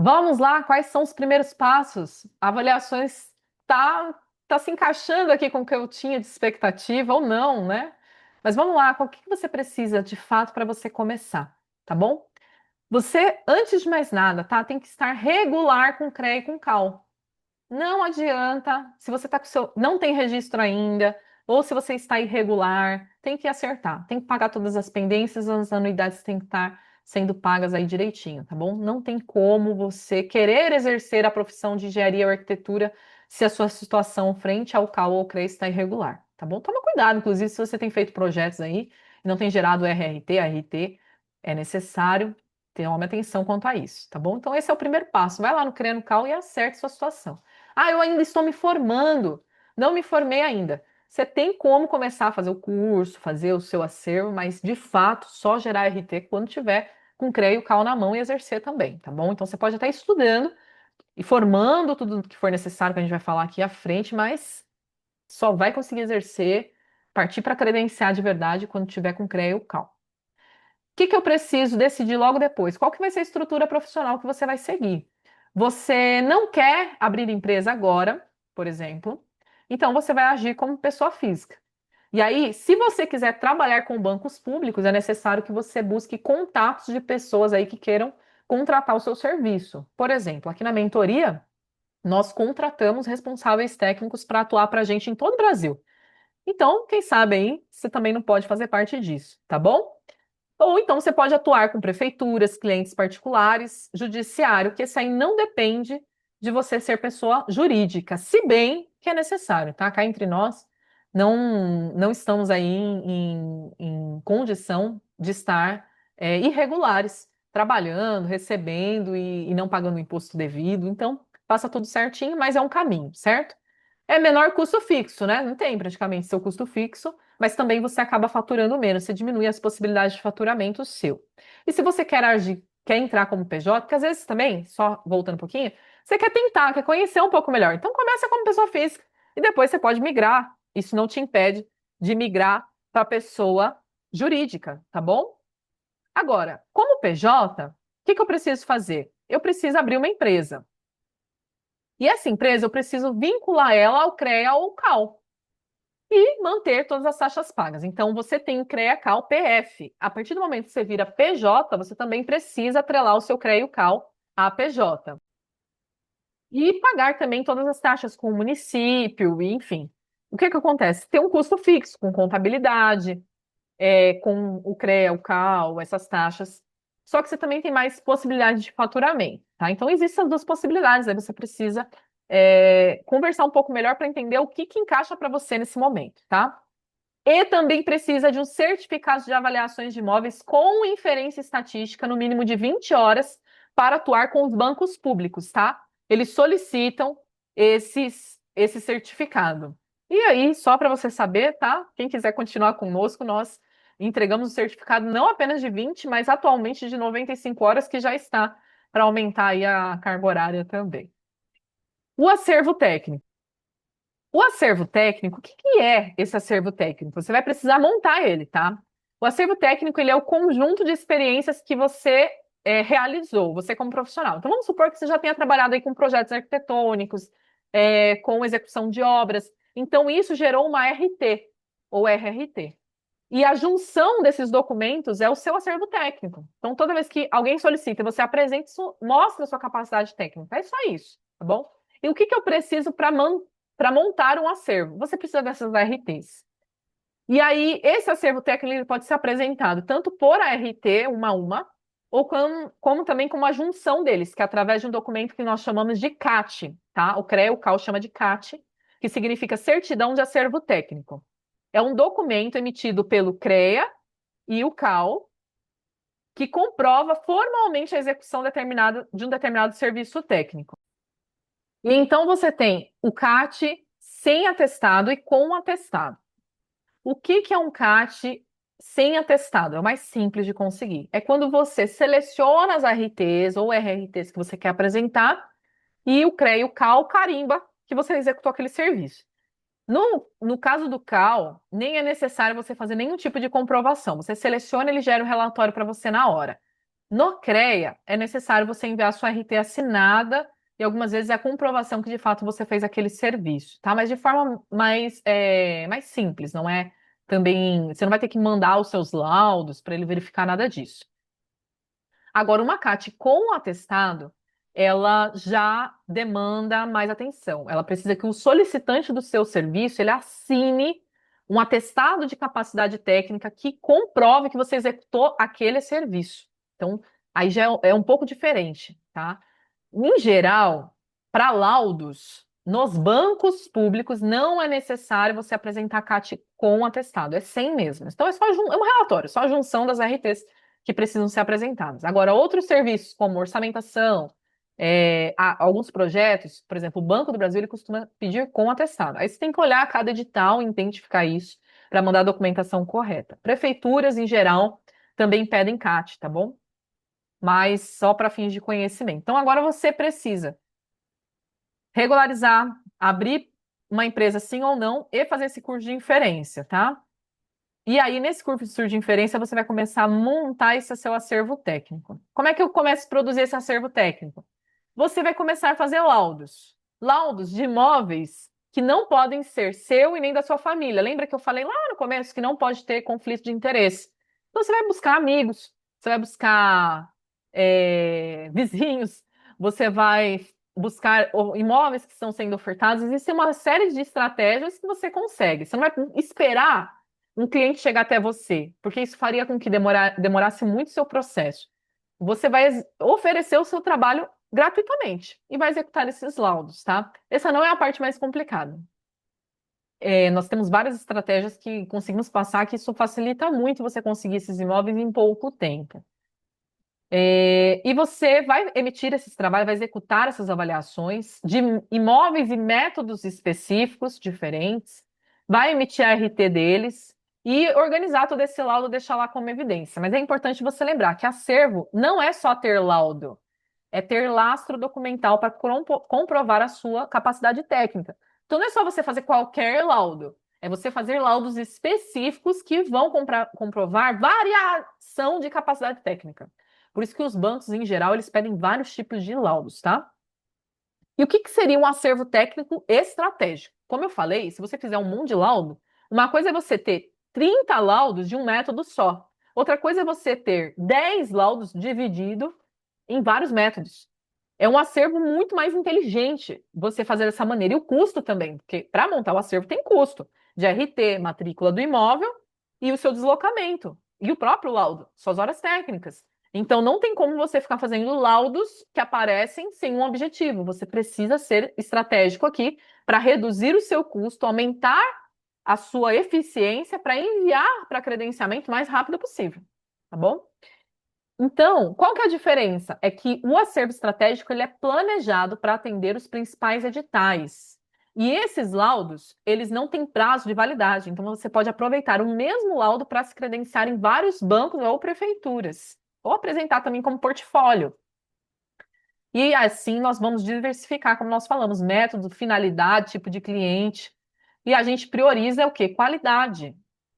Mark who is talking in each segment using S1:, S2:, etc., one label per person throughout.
S1: Vamos lá, quais são os primeiros passos? Avaliações tá se encaixando aqui com o que eu tinha de expectativa ou não, né? Mas vamos lá, o que você precisa de fato para você começar, tá bom? Você, antes de mais nada, tá, tem que estar regular com CREA e com CAL. Não adianta, se você tá com seu, não tem registro ainda, ou se você está irregular, tem que acertar, tem que pagar todas as pendências, as anuidades têm que estar sendo pagas aí direitinho, tá bom? Não tem como você querer exercer a profissão de engenharia ou arquitetura se a sua situação frente ao CAU ou CREA está irregular, tá bom? Toma cuidado, inclusive, se você tem feito projetos aí e não tem gerado RRT, ART, é necessário ter uma atenção quanto a isso, tá bom? Então esse é o primeiro passo, vai lá no CREA, no CAU e acerte sua situação. Ah, eu ainda estou me formando. Não me formei ainda. Você tem como começar a fazer o curso, fazer o seu acervo, mas de fato só gerar RT quando tiver com CREA e o CAU na mão e exercer também, tá bom? Então você pode até ir estudando e formando tudo que for necessário, que a gente vai falar aqui à frente, mas só vai conseguir exercer, partir para credenciar de verdade quando tiver com CREA e o CAU. O que eu preciso decidir logo depois? Qual que vai ser a estrutura profissional que você vai seguir? Você não quer abrir empresa agora, por exemplo, então você vai agir como pessoa física. E aí, se você quiser trabalhar com bancos públicos, é necessário que você busque contatos de pessoas aí que queiram contratar o seu serviço. Por exemplo, aqui na mentoria, nós contratamos responsáveis técnicos para atuar para a gente em todo o Brasil. Então, quem sabe aí, você também não pode fazer parte disso, tá bom? Ou então você pode atuar com prefeituras, clientes particulares, judiciário, que esse aí não depende de você ser pessoa jurídica, se bem que é necessário, tá? Cá entre nós, não estamos aí em condição de estar irregulares, trabalhando, recebendo e não pagando o imposto devido. Então, passa tudo certinho, mas é um caminho, certo? É menor custo fixo, né? Não tem praticamente seu custo fixo, mas também você acaba faturando menos, você diminui as possibilidades de faturamento seu. E se você quer agir, quer entrar como PJ, porque às vezes também, só voltando um pouquinho, você quer tentar, quer conhecer um pouco melhor. Então começa como pessoa física e depois você pode migrar. Isso não te impede de migrar para pessoa jurídica, tá bom? Agora, como PJ, o que eu preciso fazer? Eu preciso abrir uma empresa. E essa empresa eu preciso vincular ela ao CREA ou ao CAL e manter todas as taxas pagas. Então, você tem o CREA, CAL, PF. A partir do momento que você vira PJ, você também precisa atrelar o seu CREA e o CAL à PJ. E pagar também todas as taxas com o município, e, enfim. O que acontece? Tem um custo fixo com contabilidade, com o CREA, o CAL, essas taxas. Só que você também tem mais possibilidades de faturamento, tá? Então, existem as duas possibilidades, aí você precisa conversar um pouco melhor para entender o que encaixa para você nesse momento, tá? E também precisa de um certificado de avaliações de imóveis com inferência estatística no mínimo de 20 horas para atuar com os bancos públicos, tá? Eles solicitam esse certificado. E aí, só para você saber, tá? Quem quiser continuar conosco, nós entregamos o certificado não apenas de 20, mas atualmente de 95 horas, que já está para aumentar aí a carga horária também. O acervo técnico. O acervo técnico, o que que é esse acervo técnico? Você vai precisar montar ele, tá? O acervo técnico, ele é o conjunto de experiências que você realizou, você como profissional. Então, vamos supor que você já tenha trabalhado aí com projetos arquitetônicos, com execução de obras. Então, isso gerou uma RT, ou RRT. E a junção desses documentos é o seu acervo técnico. Então, toda vez que alguém solicita, você apresenta isso, mostra a sua capacidade técnica. É só isso, tá bom? E o que que eu preciso para montar um acervo? Você precisa dessas ARTs. E aí, esse acervo técnico ele pode ser apresentado tanto por ART, uma a uma, ou como também com uma junção deles, que é através de um documento que nós chamamos de CAT, tá? O CREA, o CAL chama de CAT, que significa Certidão de Acervo Técnico. É um documento emitido pelo CREA e o CAL que comprova formalmente a execução de um determinado serviço técnico. E então você tem o CAT sem atestado e com atestado. O que é um CAT sem atestado? É o mais simples de conseguir. É quando você seleciona as RTs ou RRTs que você quer apresentar e o CREA e o CAL carimba que você executou aquele serviço. No caso do CAL, nem é necessário você fazer nenhum tipo de comprovação. Você seleciona, ele gera o relatório para você na hora. No CREA, é necessário você enviar sua RT assinada e algumas vezes é a comprovação que de fato você fez aquele serviço, tá? Mas de forma mais simples, não é também. Você não vai ter que mandar os seus laudos para ele verificar nada disso. Agora, uma CAT com atestado, ela já demanda mais atenção. Ela precisa que o solicitante do seu serviço ele assine um atestado de capacidade técnica que comprove que você executou aquele serviço. Então, aí já é um pouco diferente, tá? Em geral, para laudos, nos bancos públicos não é necessário você apresentar CAT com atestado, é sem mesmo. Então é só é um relatório, só a junção das RTs que precisam ser apresentadas. Agora, outros serviços, como orçamentação, alguns projetos, por exemplo, o Banco do Brasil, ele costuma pedir com atestado. Aí você tem que olhar cada edital e identificar isso para mandar a documentação correta. Prefeituras, em geral, também pedem CAT, tá bom? Mas só para fins de conhecimento. Então, agora você precisa regularizar, abrir uma empresa sim ou não e fazer esse curso de inferência, tá? E aí, nesse curso de inferência, você vai começar a montar esse seu acervo técnico. Como é que eu começo a produzir esse acervo técnico? Você vai começar a fazer laudos. Laudos de imóveis que não podem ser seu e nem da sua família. Lembra que eu falei lá no começo que não pode ter conflito de interesse? Então, você vai buscar amigos, você vai buscar vizinhos, você vai buscar imóveis que estão sendo ofertados. Existe uma série de estratégias que você consegue. Você não vai esperar um cliente chegar até você, porque isso faria com que demorasse muito o seu processo. Você vai oferecer o seu trabalho gratuitamente e vai executar esses laudos, tá? Essa não é a parte mais complicada. Nós temos várias estratégias que conseguimos passar que isso facilita muito você conseguir esses imóveis em pouco tempo. E você vai emitir esses trabalhos, vai executar essas avaliações de imóveis e métodos específicos diferentes, vai emitir a RT deles e organizar todo esse laudo, deixar lá como evidência. Mas é importante você lembrar que acervo não é só ter laudo, é ter lastro documental para comprovar a sua capacidade técnica. Então não é só você fazer qualquer laudo, é você fazer laudos específicos que vão comprovar variação de capacidade técnica. Por isso que os bancos, em geral, eles pedem vários tipos de laudos, tá? E o que seria um acervo técnico estratégico? Como eu falei, se você fizer um monte de laudo, uma coisa é você ter 30 laudos de um método só. Outra coisa é você ter 10 laudos dividido em vários métodos. É um acervo muito mais inteligente você fazer dessa maneira. E o custo também, porque para montar o acervo tem custo de RT, matrícula do imóvel e o seu deslocamento. E o próprio laudo, suas horas técnicas. Então, não tem como você ficar fazendo laudos que aparecem sem um objetivo. Você precisa ser estratégico aqui para reduzir o seu custo, aumentar a sua eficiência para enviar para credenciamento o mais rápido possível. Tá bom? Então, qual que é a diferença? É que o acervo estratégico ele é planejado para atender os principais editais. E esses laudos, eles não têm prazo de validade. Então, você pode aproveitar o mesmo laudo para se credenciar em vários bancos ou prefeituras. Ou apresentar também como portfólio. E assim nós vamos diversificar, como nós falamos, método, finalidade, tipo de cliente. E a gente prioriza o quê? Qualidade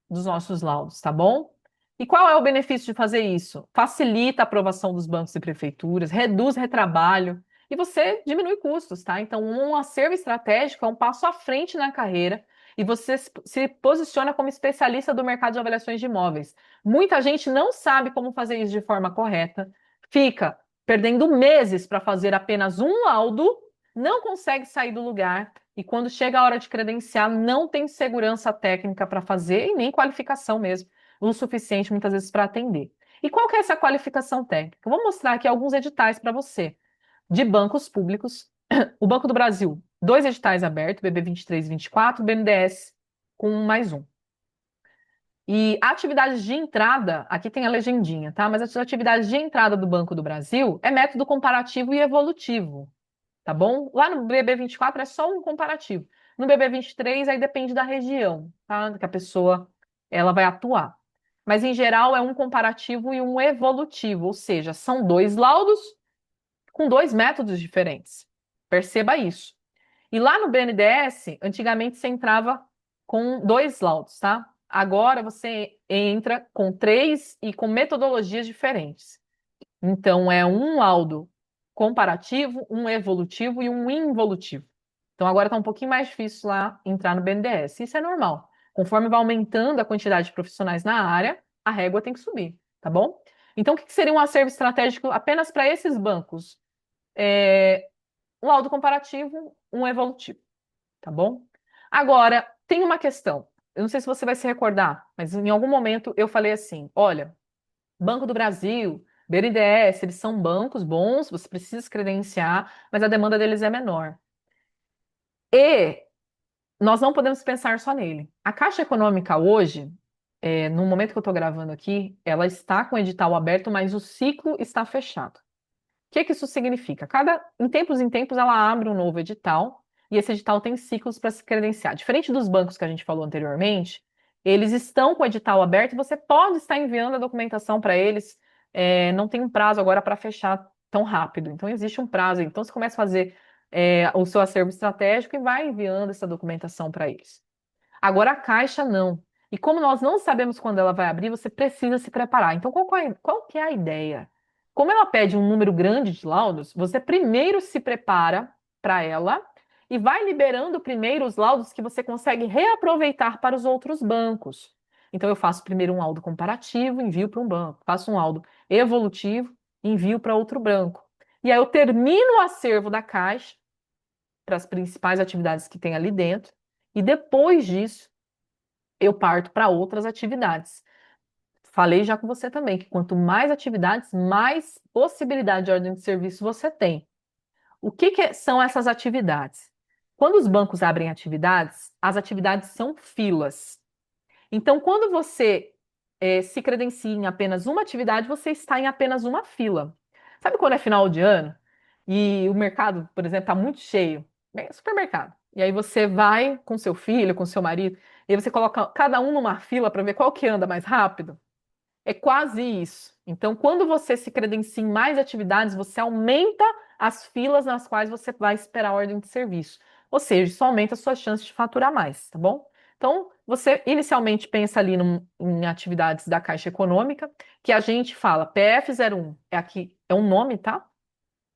S1: dos nossos laudos, tá bom? E qual é o benefício de fazer isso? Facilita a aprovação dos bancos e prefeituras, reduz retrabalho e você diminui custos, tá? Então, um acervo estratégico é um passo à frente na carreira e você se posiciona como especialista do mercado de avaliações de imóveis. Muita gente não sabe como fazer isso de forma correta, fica perdendo meses para fazer apenas um laudo, não consegue sair do lugar e quando chega a hora de credenciar, não tem segurança técnica para fazer e nem qualificação mesmo, o suficiente muitas vezes para atender. E qual que é essa qualificação técnica? Eu vou mostrar aqui alguns editais para você, de bancos públicos. O Banco do Brasil, dois editais abertos, BB 23 e 24, BNDES com mais um. E atividades de entrada, aqui tem a legendinha, tá? Mas as atividades de entrada do Banco do Brasil é método comparativo e evolutivo, tá bom? Lá no BB24 é só um comparativo. No BB23 aí depende da região, tá? Que a pessoa ela vai atuar. Mas em geral é um comparativo e um evolutivo, ou seja, são dois laudos com dois métodos diferentes. Perceba isso. E lá no BNDES, antigamente você entrava com dois laudos, tá? Agora você entra com três e com metodologias diferentes. Então, é um laudo comparativo, um evolutivo e um involutivo. Então, agora está um pouquinho mais difícil lá entrar no BNDES. Isso é normal. Conforme vai aumentando a quantidade de profissionais na área, a régua tem que subir, tá bom? Então, o que seria um acervo estratégico apenas para esses bancos? Um laudo comparativo, um evolutivo, tá bom? Agora, tem uma questão. Eu não sei se você vai se recordar, mas em algum momento eu falei assim: olha, Banco do Brasil, BNDES, eles são bancos bons, você precisa se credenciar, mas a demanda deles é menor. E nós não podemos pensar só nele. A Caixa Econômica hoje, no momento que eu estou gravando aqui, ela está com o edital aberto, mas o ciclo está fechado. O que que isso significa? Em tempos, ela abre um novo edital e esse edital tem ciclos para se credenciar. Diferente dos bancos que a gente falou anteriormente, eles estão com o edital aberto e você pode estar enviando a documentação para eles. Não tem um prazo agora para fechar tão rápido. Então, existe um prazo. Então, você começa a fazer o seu acervo estratégico e vai enviando essa documentação para eles. Agora a Caixa não. E como nós não sabemos quando ela vai abrir, você precisa se preparar. Então, qual que é a ideia? Como ela pede um número grande de laudos, você primeiro se prepara para ela e vai liberando primeiro os laudos que você consegue reaproveitar para os outros bancos. Então, eu faço primeiro um laudo comparativo, envio para um banco. Faço um laudo evolutivo, envio para outro banco. E aí eu termino o acervo da Caixa para as principais atividades que tem ali dentro. E depois disso, eu parto para outras atividades. Falei já com você também que quanto mais atividades, mais possibilidade de ordem de serviço você tem. O que são essas atividades? Quando os bancos abrem atividades, as atividades são filas. Então, quando você se credencia em apenas uma atividade, você está em apenas uma fila. Sabe quando é final de ano e o mercado, por exemplo, está muito cheio? Bem, supermercado. E aí você vai com seu filho, com seu marido, e aí você coloca cada um numa fila para ver qual que anda mais rápido. É quase isso. Então, quando você se credencia em mais atividades, você aumenta as filas nas quais você vai esperar a ordem de serviço. Ou seja, isso aumenta a sua chance de faturar mais, tá bom? Então, você inicialmente pensa ali em atividades da Caixa Econômica, que a gente fala PF01 é aqui, é um nome, tá?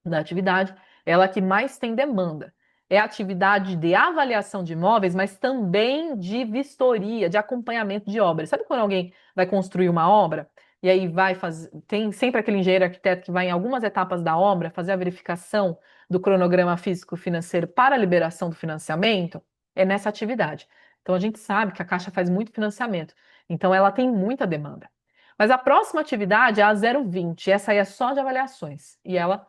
S1: Da atividade, ela que mais tem demanda. É a atividade de avaliação de imóveis, mas também de vistoria, de acompanhamento de obras. Sabe quando alguém vai construir uma obra e aí vai fazer, tem sempre aquele engenheiro arquiteto que vai em algumas etapas da obra fazer a verificação do cronograma físico-financeiro para a liberação do financiamento? É nessa atividade. Então a gente sabe que a Caixa faz muito financiamento, então ela tem muita demanda. Mas a próxima atividade é a 020, essa aí é só de avaliações, e ela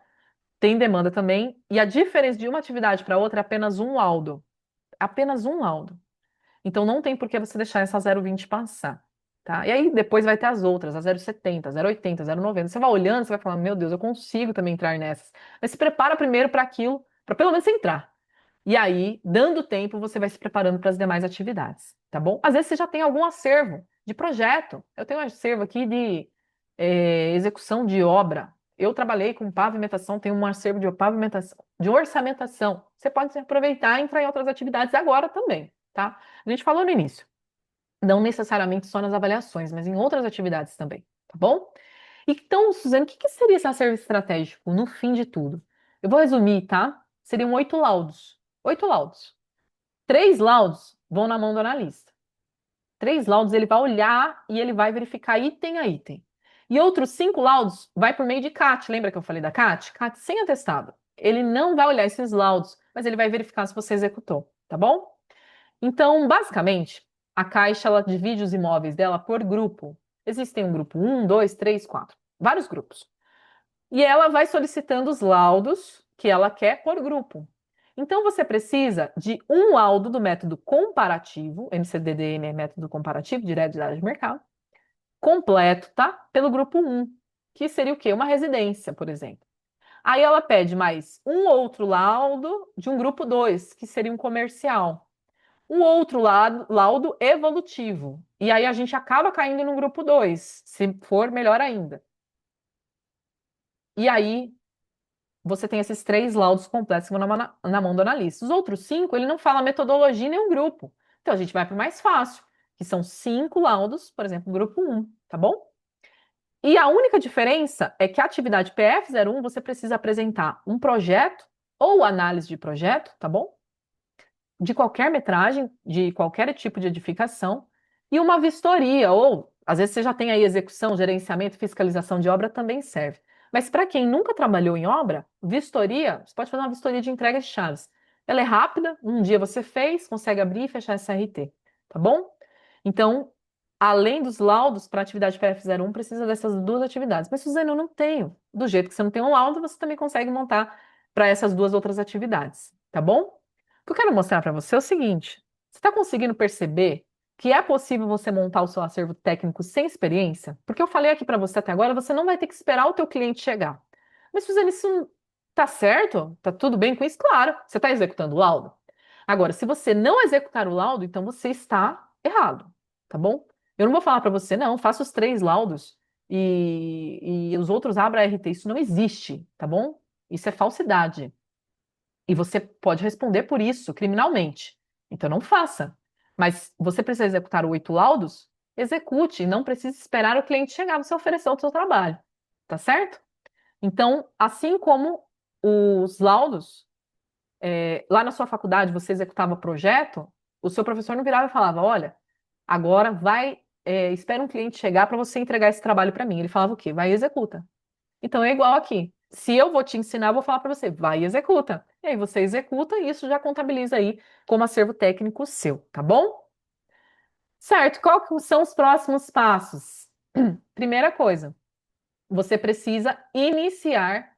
S1: tem demanda também, e a diferença de uma atividade para outra é apenas um laudo. Apenas um laudo. Então não tem por que você deixar essa 020 passar. Tá? E aí depois vai ter as outras, a 070, 080, 090. Você vai olhando, você vai falar, meu Deus, eu consigo também entrar nessas. Mas se prepara primeiro para aquilo, para pelo menos entrar. E aí, dando tempo, você vai se preparando para as demais atividades, tá bom? Às vezes você já tem algum acervo de projeto. Eu tenho um acervo aqui de execução de obra. Eu trabalhei com pavimentação, tenho um acervo de pavimentação, de orçamentação. Você pode aproveitar e entrar em outras atividades agora também, tá? A gente falou no início, não necessariamente só nas avaliações, mas em outras atividades também, tá bom? Então, Suzane, o que seria esse acervo estratégico no fim de tudo? Eu vou resumir, tá? Seriam 8 laudos. 8 laudos. 3 laudos vão na mão do analista. 3 laudos ele vai olhar e ele vai verificar item a item. E outros 5 laudos vai por meio de CAT. Lembra que eu falei da CAT? CAT sem atestado. Ele não vai olhar esses laudos, mas ele vai verificar se você executou, tá bom? Então, basicamente, a Caixa ela divide os imóveis dela por grupo. Existem um grupo 1, 2, 3, 4, vários grupos. E ela vai solicitando os laudos que ela quer por grupo. Então, você precisa de um laudo do método comparativo, MCDDM é método comparativo, direto de área de mercado, completo, tá? Pelo grupo 1, que seria o quê? Uma residência, por exemplo. Aí ela pede mais um outro laudo de um grupo 2, que seria um comercial. Um outro laudo evolutivo. E aí a gente acaba caindo no grupo 2, se for melhor ainda. E aí você tem esses 3 laudos completos que vão na mão do analista. Os outros 5, ele não fala metodologia nem um grupo. Então a gente vai para o mais fácil, que são 5 laudos, por exemplo, grupo 1, tá bom? E a única diferença é que a atividade PF01 você precisa apresentar um projeto ou análise de projeto, tá bom? De qualquer metragem, de qualquer tipo de edificação, e uma vistoria, ou às vezes você já tem aí execução, gerenciamento, fiscalização de obra também serve. Mas para quem nunca trabalhou em obra, vistoria, você pode fazer uma vistoria de entrega de chaves. Ela é rápida, um dia você fez, consegue abrir e fechar essa RT, tá bom? Então, além dos laudos para a atividade PF01, precisa dessas duas atividades. Mas, Suzana, eu não tenho. Do jeito que você não tem um laudo, você também consegue montar para essas duas outras atividades, tá bom? O que eu quero mostrar para você é o seguinte: você está conseguindo perceber que é possível você montar o seu acervo técnico sem experiência? Porque eu falei aqui para você até agora, você não vai ter que esperar o teu cliente chegar. Mas, Suzana, isso tá certo? Tá tudo bem com isso? Claro, você está executando o laudo. Agora, se você não executar o laudo, então você está errado, tá bom? Eu não vou falar para você, não, faça os 3 laudos e os outros abra a RT. Isso não existe, tá bom? Isso é falsidade. E você pode responder por isso criminalmente. Então não faça. Mas você precisa executar 8 laudos? Execute, não precisa esperar o cliente chegar, você oferecer o seu trabalho. Tá certo? Então, assim como os laudos, lá na sua faculdade você executava projeto, o seu professor não virava e falava: olha, agora vai, espera um cliente chegar para você entregar esse trabalho para mim. Ele falava o quê? Vai e executa. Então é igual aqui. Se eu vou te ensinar, eu vou falar para você, vai e executa. E aí você executa e isso já contabiliza aí como acervo técnico seu, tá bom? Certo, qual que são os próximos passos? Primeira coisa, você precisa iniciar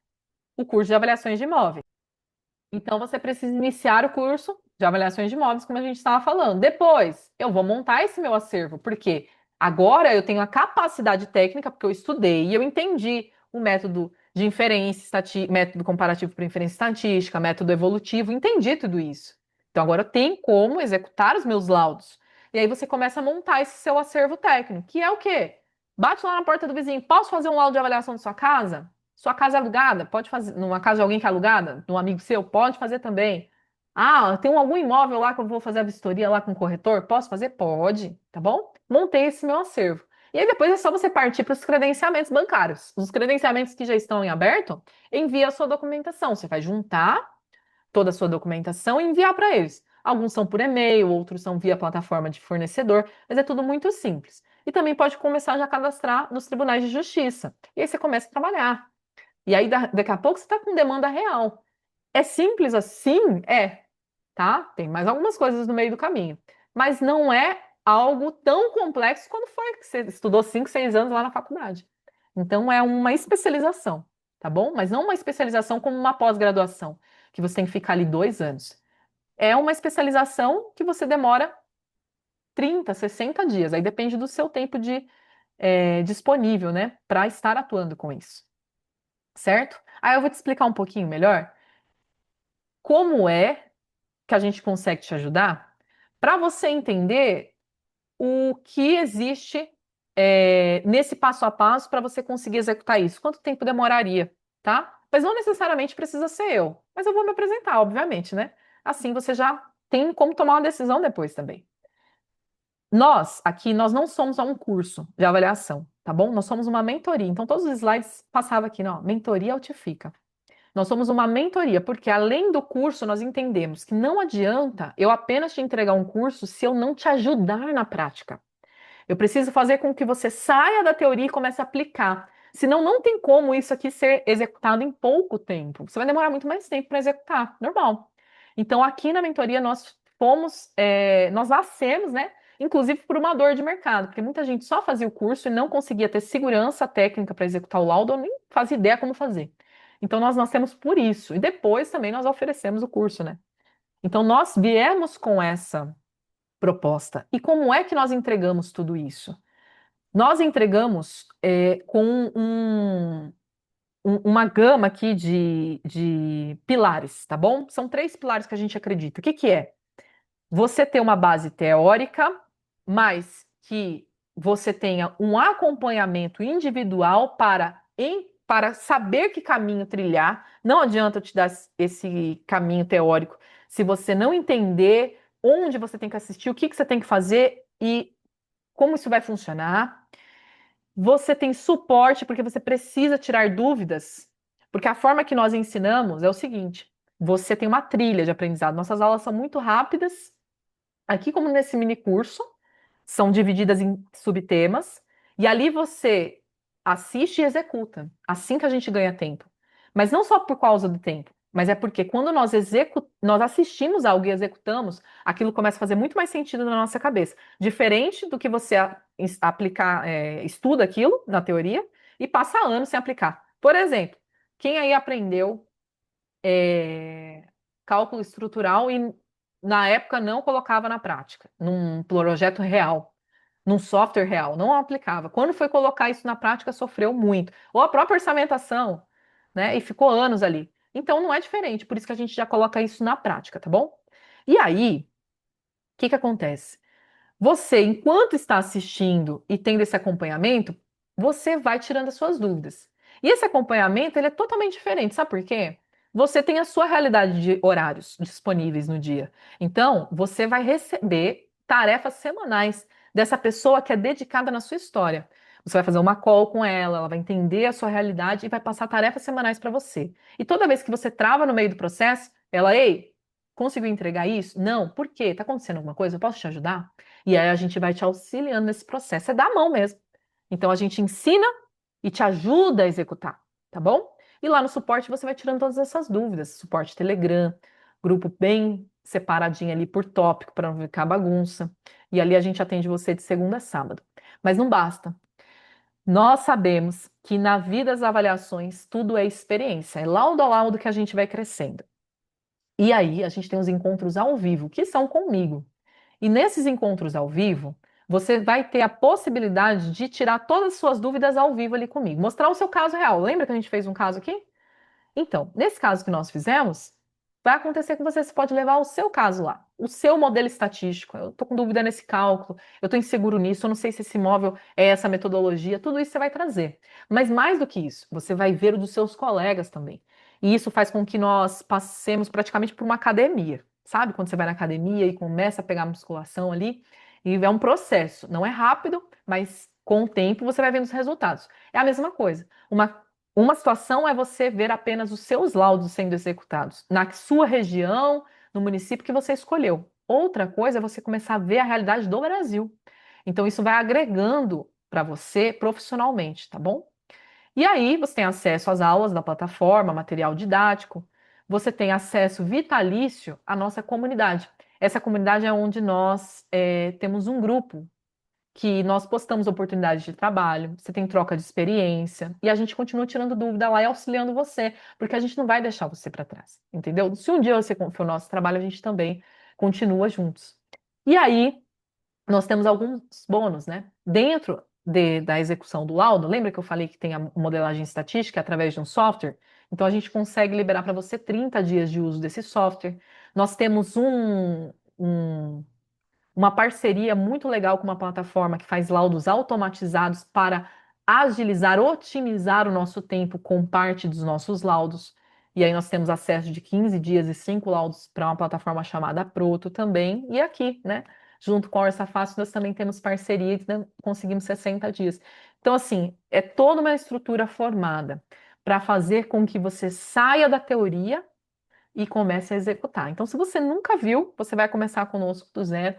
S1: o curso de avaliações de imóveis. Então, você precisa iniciar o curso de avaliações de imóveis, como a gente estava falando. Depois, eu vou montar esse meu acervo, porque agora eu tenho a capacidade técnica, porque eu estudei e eu entendi o método de inferência, método comparativo por inferência estatística, método evolutivo, entendi tudo isso. Então, agora eu tenho como executar os meus laudos. E aí você começa a montar esse seu acervo técnico, que é o quê? Bate lá na porta do vizinho, posso fazer um laudo de avaliação de sua casa? Sua casa é alugada? Pode fazer. Numa casa de alguém que é alugada? De um amigo seu? Pode fazer também. Ah, tem algum imóvel lá que eu vou fazer a vistoria lá com o corretor? Posso fazer? Pode, tá bom? Montei esse meu acervo. E aí depois é só você partir para os credenciamentos bancários. Os credenciamentos que já estão em aberto, envia a sua documentação. Você vai juntar toda a sua documentação e enviar para eles. Alguns são por e-mail, outros são via plataforma de fornecedor, mas é tudo muito simples. E também pode começar já a cadastrar nos tribunais de justiça. E aí você começa a trabalhar. E aí, daqui a pouco, você está com demanda real. É simples assim? É, tá? Tem mais algumas coisas no meio do caminho. Mas não é algo tão complexo quando foi que você estudou 5, 6 anos lá na faculdade. Então, é uma especialização, tá bom? Mas não uma especialização como uma pós-graduação, que você tem que ficar ali 2 anos. É uma especialização que você demora 30, 60 dias. Aí depende do seu tempo disponível, né, para estar atuando com isso, certo? Aí eu vou te explicar um pouquinho melhor como é que a gente consegue te ajudar para você entender o que existe nesse passo a passo para você conseguir executar isso. Quanto tempo demoraria, tá? Mas não necessariamente precisa ser eu. Mas eu vou me apresentar, obviamente, né? Assim você já tem como tomar uma decisão depois também. Nós, aqui, nós não somos só um curso de avaliação, tá bom? Nós somos uma mentoria. Então, todos os slides passavam aqui, ó, mentoria Altifica. Nós somos uma mentoria, porque além do curso, nós entendemos que não adianta eu apenas te entregar um curso se eu não te ajudar na prática. Eu preciso fazer com que você saia da teoria e comece a aplicar. Senão, não tem como isso aqui ser executado em pouco tempo. Você vai demorar muito mais tempo para executar, normal. Então, aqui na mentoria, nós nascemos, né? Inclusive por uma dor de mercado, porque muita gente só fazia o curso e não conseguia ter segurança técnica para executar o laudo, ou nem fazia ideia como fazer. Então, nós nascemos por isso. E depois também nós oferecemos o curso, né? Então, nós viemos com essa proposta. E como é que nós entregamos tudo isso? Nós entregamos com uma gama aqui de pilares, tá bom? São 3 pilares que a gente acredita. O que que é? Você ter uma base teórica, mas que você tenha um acompanhamento individual para saber que caminho trilhar. Não adianta eu te dar esse caminho teórico se você não entender onde você tem que assistir, o que que você tem que fazer e como isso vai funcionar. Você tem suporte porque você precisa tirar dúvidas, porque a forma que nós ensinamos é o seguinte: você tem uma trilha de aprendizado. Nossas aulas são muito rápidas, aqui como nesse mini curso, são divididas em subtemas, e ali você assiste e executa. Assim que a gente ganha tempo. Mas não só por causa do tempo, mas é porque quando nós assistimos algo e executamos, aquilo começa a fazer muito mais sentido na nossa cabeça. Diferente do que você aplicar, estuda aquilo na teoria e passa anos sem aplicar. Por exemplo, quem aí aprendeu cálculo estrutural e na época não colocava na prática, num projeto real, num software real, não aplicava. Quando foi colocar isso na prática, sofreu muito. Ou a própria orçamentação, né? E ficou anos ali. Então não é diferente, por isso que a gente já coloca isso na prática, tá bom? E aí, o que que acontece? Você, enquanto está assistindo e tendo esse acompanhamento, você vai tirando as suas dúvidas. E esse acompanhamento, ele é totalmente diferente, sabe por quê? Você tem a sua realidade de horários disponíveis no dia. Então, você vai receber tarefas semanais dessa pessoa que é dedicada na sua história. Você vai fazer uma call com ela vai entender a sua realidade e vai passar tarefas semanais para você. E toda vez que você trava no meio do processo, ela, ei, conseguiu entregar isso? Não. Por quê? Tá acontecendo alguma coisa? Eu posso te ajudar? E aí a gente vai te auxiliando nesse processo. É da mão mesmo. Então a gente ensina e te ajuda a executar, tá bom? E lá no suporte você vai tirando todas essas dúvidas. Suporte Telegram, grupo bem separadinho ali por tópico para não ficar bagunça. E ali a gente atende você de segunda a sábado. Mas não basta. Nós sabemos que na vida das avaliações tudo é experiência, é laudo a laudo que a gente vai crescendo. E aí a gente tem os encontros ao vivo, que são comigo. E nesses encontros ao vivo, você vai ter a possibilidade de tirar todas as suas dúvidas ao vivo ali comigo, mostrar o seu caso real. Lembra que a gente fez um caso aqui? Então, nesse caso que nós fizemos, vai acontecer que você pode levar o seu caso lá, o seu modelo estatístico. Eu estou com dúvida nesse cálculo, eu estou inseguro nisso, eu não sei se esse móvel é essa metodologia, tudo isso você vai trazer. Mas mais do que isso, você vai ver o dos seus colegas também. E isso faz com que nós passemos praticamente por uma academia. Sabe quando você vai na academia e começa a pegar musculação ali? E é um processo, não é rápido, mas com o tempo você vai vendo os resultados. É a mesma coisa. Uma situação é você ver apenas os seus laudos sendo executados na sua região, no município que você escolheu. Outra coisa é você começar a ver a realidade do Brasil. Então, isso vai agregando para você profissionalmente, tá bom? E aí, você tem acesso às aulas da plataforma, material didático, você tem acesso vitalício à nossa comunidade. Essa comunidade é onde nós temos um grupo que nós postamos oportunidades de trabalho, você tem troca de experiência, e a gente continua tirando dúvida lá e auxiliando você, porque a gente não vai deixar você para trás, entendeu? Se um dia você confiar o nosso trabalho, a gente também continua juntos. E aí, nós temos alguns bônus, né? Dentro da execução do laudo, lembra que eu falei que tem a modelagem estatística através de um software? Então, a gente consegue liberar para você 30 dias de uso desse software. Nós temos uma parceria muito legal com uma plataforma que faz laudos automatizados para agilizar, otimizar o nosso tempo com parte dos nossos laudos. E aí nós temos acesso de 15 dias e 5 laudos para uma plataforma chamada Proto também. E aqui, né, junto com a Orça Fácil, nós também temos parceria e conseguimos 60 dias. Então, assim, é toda uma estrutura formada para fazer com que você saia da teoria e comece a executar. Então, se você nunca viu, você vai começar conosco do zero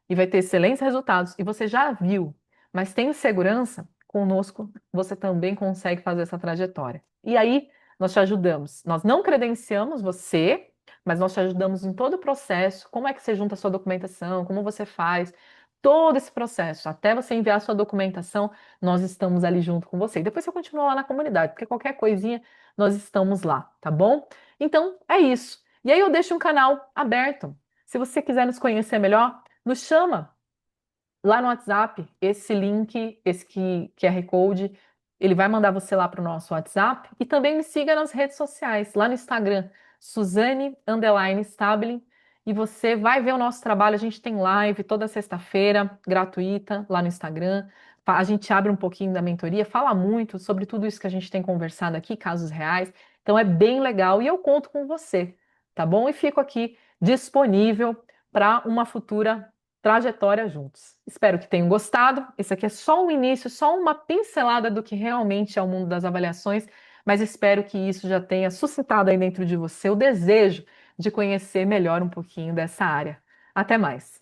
S1: e vai ter excelentes resultados. E você já viu, mas tem segurança, conosco você também consegue fazer essa trajetória. E aí nós te ajudamos. Nós não credenciamos você, mas nós te ajudamos em todo o processo. Como é que você junta a sua documentação, como você faz, todo esse processo, até você enviar a sua documentação, nós estamos ali junto com você. E depois você continua lá na comunidade, porque qualquer coisinha nós estamos lá, tá bom? Então é isso. E aí eu deixo um canal aberto. Se você quiser nos conhecer melhor, nos chama lá no WhatsApp. Esse link, esse QR Code, ele vai mandar você lá para o nosso WhatsApp. E também me siga nas redes sociais, lá no Instagram, Suzane_Stabile. E você vai ver o nosso trabalho. A gente tem live toda sexta-feira, gratuita, lá no Instagram. A gente abre um pouquinho da mentoria, fala muito sobre tudo isso que a gente tem conversado aqui, casos reais. Então é bem legal e eu conto com você, tá bom? E fico aqui disponível para uma futura trajetória juntos. Espero que tenham gostado. Esse aqui é só um início, só uma pincelada do que realmente é o mundo das avaliações, mas espero que isso já tenha suscitado aí dentro de você o desejo de conhecer melhor um pouquinho dessa área. Até mais!